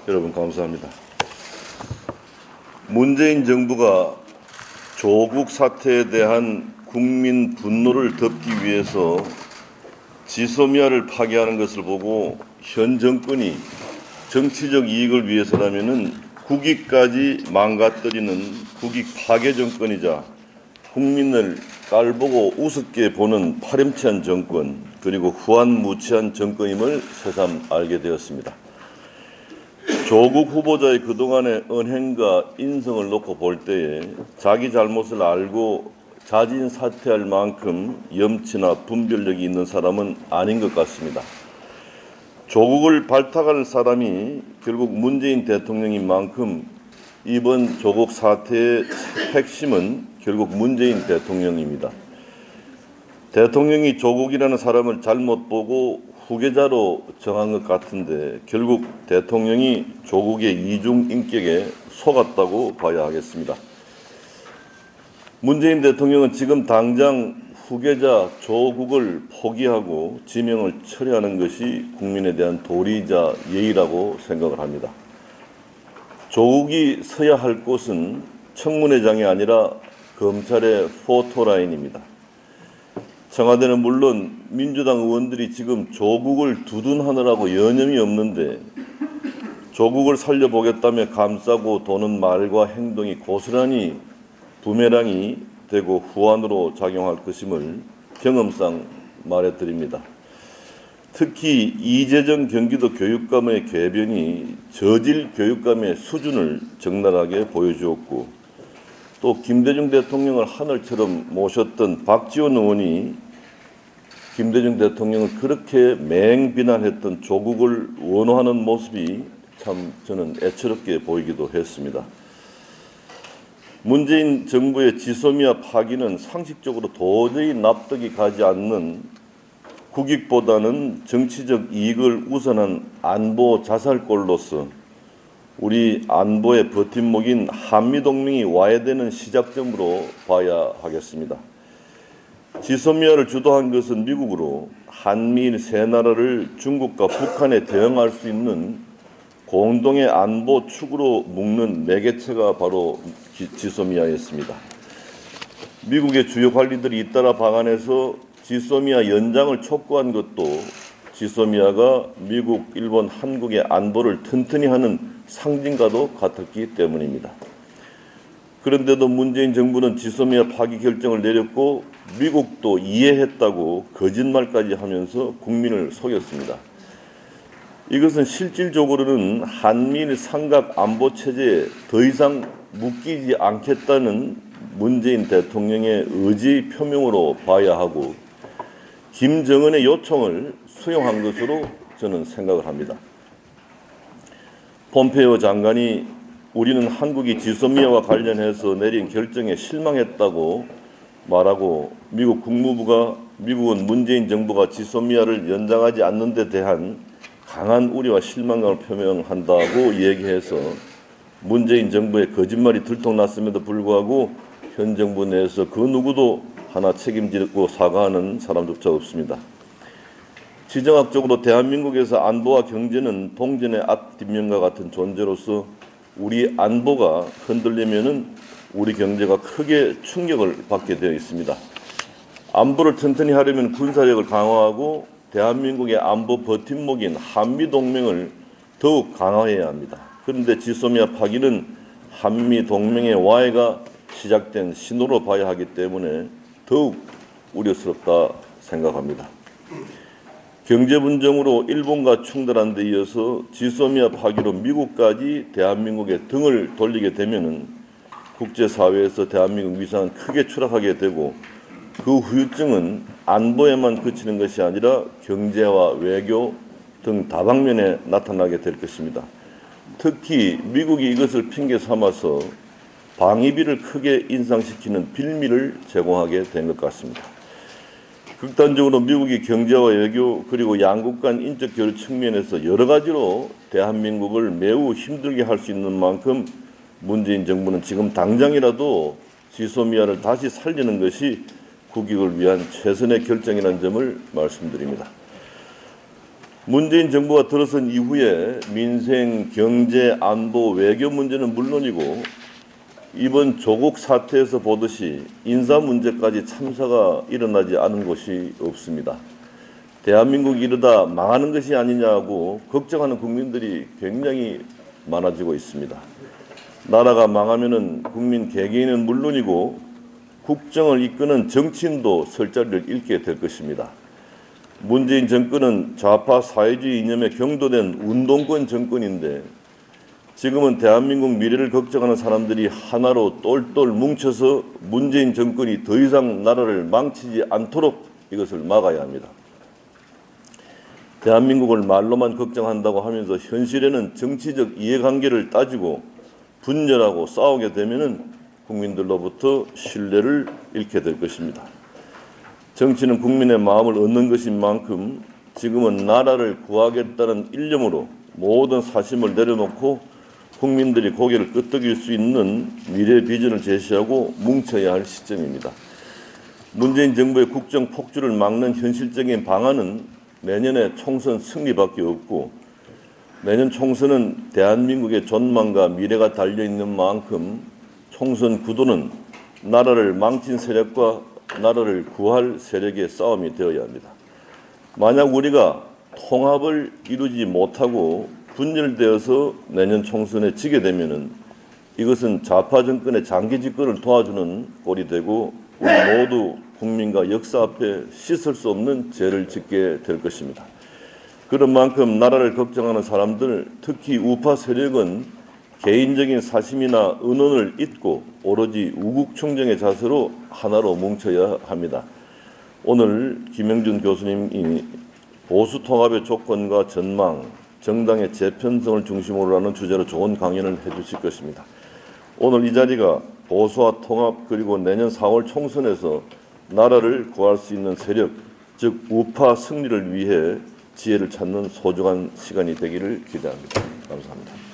여러분 감사합니다. 문재인 정부가 조국 사태에 대한 국민 분노를 덮기 위해서 지소미아를 파기하는 것을 보고 현 정권이 정치적 이익을 위해서라면은 국익까지 망가뜨리는 국익 파괴 정권이자 국민을 깔보고 우습게 보는 파렴치한 정권, 그리고 후한무치한 정권임을 새삼 알게 되었습니다. 조국 후보자의 그동안의 언행과 인성을 놓고 볼 때에 자기 잘못을 알고 자진 사퇴할 만큼 염치나 분별력이 있는 사람은 아닌 것 같습니다. 조국을 발탁할 사람이 결국 문재인 대통령인 만큼 이번 조국 사태의 핵심은 결국 문재인 대통령입니다. 대통령이 조국이라는 사람을 잘못 보고 후계자로 정한 것 같은데 결국 대통령이 조국의 이중 인격에 속았다고 봐야 하겠습니다. 문재인 대통령은 지금 당장 후계자 조국을 포기하고 지명을 철회하는 것이 국민에 대한 도리이자 예의라고 생각을 합니다. 조국이 서야 할 곳은 청문회장이 아니라 검찰의 포토라인입니다. 청와대는 물론 민주당 의원들이 지금 조국을 두둔하느라고 여념이 없는데 조국을 살려보겠다며 감싸고 도는 말과 행동이 고스란히 부메랑이 되고 후환으로 작용할 것임을 경험상 말해드립니다. 특히 이재정 경기도 교육감의 궤변이 저질 교육감의 수준을 적나라하게 보여주었고, 또 김대중 대통령을 하늘처럼 모셨던 박지원 의원이 김대중 대통령을 그렇게 맹비난했던 조국을 원호하는 모습이 참 저는 애처롭게 보이기도 했습니다. 문재인 정부의 지소미아 파기는 상식적으로 도저히 납득이 가지 않는 국익보다는 정치적 이익을 우선한 안보 자살골로서 우리 안보의 버팀목인 한미동맹이 와해되는 시작점으로 봐야 하겠습니다. 지소미아를 주도한 것은 미국으로 한미일 세 나라를 중국과 북한에 대응할 수 있는 공동의 안보 축으로 묶는 매개체가 바로 지소미아였습니다. 미국의 주요 관리들이 잇따라 방한해서 지소미아 연장을 촉구한 것도 지소미아가 미국, 일본, 한국의 안보를 튼튼히 하는 상징과도 같았기 때문입니다. 그런데도 문재인 정부는 지소미아 파기 결정을 내렸고 미국도 이해했다고 거짓말까지 하면서 국민을 속였습니다. 이것은 실질적으로는 한미일 삼각 안보 체제에 더 이상 묶이지 않겠다는 문재인 대통령의 의지 표명으로 봐야 하고 김정은의 요청을 수용한 것으로 저는 생각을 합니다. 폼페이오 장관이 우리는 한국이 지소미아와 관련해서 내린 결정에 실망했다고 말하고 미국 국무부가 미국은 문재인 정부가 지소미아를 연장하지 않는 데 대한 강한 우려와 실망감을 표명한다고 얘기해서 문재인 정부의 거짓말이 들통났음에도 불구하고 현 정부 내에서 그 누구도 하나 책임지고 사과하는 사람조차 없습니다. 지정학적으로 대한민국에서 안보와 경제는 동전의 앞뒷면과 같은 존재로서 우리 안보가 흔들리면은 우리 경제가 크게 충격을 받게 되어 있습니다. 안보를 튼튼히 하려면 군사력을 강화하고 대한민국의 안보 버팀목인 한미동맹을 더욱 강화해야 합니다. 그런데 지소미아 파기는 한미동맹의 와해가 시작된 신호로 봐야 하기 때문에 더욱 우려스럽다 생각합니다. 경제 분쟁으로 일본과 충돌한 데 이어서 지소미아 파기로 미국까지 대한민국의 등을 돌리게 되면은 국제사회에서 대한민국 위상은 크게 추락하게 되고 그 후유증은 안보에만 그치는 것이 아니라 경제와 외교 등 다방면에 나타나게 될 것입니다. 특히 미국이 이것을 핑계 삼아서 방위비를 크게 인상시키는 빌미를 제공하게 된 것 같습니다. 극단적으로 미국이 경제와 외교 그리고 양국 간 인적 교류 측면에서 여러 가지로 대한민국을 매우 힘들게 할 수 있는 만큼 문재인 정부는 지금 당장이라도 지소미아를 다시 살리는 것이 국익을 위한 최선의 결정이라는 점을 말씀드립니다. 문재인 정부가 들어선 이후에 민생, 경제, 안보, 외교 문제는 물론이고 이번 조국 사태에서 보듯이 인사 문제까지 참사가 일어나지 않은 곳이 없습니다. 대한민국이 이러다 망하는 것이 아니냐고 걱정하는 국민들이 굉장히 많아지고 있습니다. 나라가 망하면은 국민 개개인은 물론이고 국정을 이끄는 정치인도 설 자리를 잃게 될 것입니다. 문재인 정권은 좌파 사회주의 이념에 경도된 운동권 정권인데 지금은 대한민국 미래를 걱정하는 사람들이 하나로 똘똘 뭉쳐서 문재인 정권이 더 이상 나라를 망치지 않도록 이것을 막아야 합니다. 대한민국을 말로만 걱정한다고 하면서 현실에는 정치적 이해관계를 따지고 분열하고 싸우게 되면은 국민들로부터 신뢰를 잃게 될 것입니다. 정치는 국민의 마음을 얻는 것인 만큼 지금은 나라를 구하겠다는 일념으로 모든 사심을 내려놓고 국민들이 고개를 끄덕일 수 있는 미래 비전을 제시하고 뭉쳐야 할 시점입니다. 문재인 정부의 국정 폭주를 막는 현실적인 방안은 내년의 총선 승리밖에 없고 내년 총선은 대한민국의 전망과 미래가 달려있는 만큼 총선 구도는 나라를 망친 세력과 나라를 구할 세력의 싸움이 되어야 합니다. 만약 우리가 통합을 이루지 못하고 분열되어서 내년 총선에 지게 되면은 이것은 좌파 정권의 장기 집권을 도와주는 꼴이 되고 우리 모두 국민과 역사 앞에 씻을 수 없는 죄를 짓게 될 것입니다. 그런 만큼 나라를 걱정하는 사람들, 특히 우파 세력은 개인적인 사심이나 은원을 잊고 오로지 우국충정의 자세로 하나로 뭉쳐야 합니다. 오늘 김영준 교수님이 보수 통합의 조건과 전망, 정당의 재편성을 중심으로 하는 주제로 좋은 강연을 해주실 것입니다. 오늘 이 자리가 보수와 통합 그리고 내년 4월 총선에서 나라를 구할 수 있는 세력, 즉 우파 승리를 위해 지혜를 찾는 소중한 시간이 되기를 기대합니다. 감사합니다.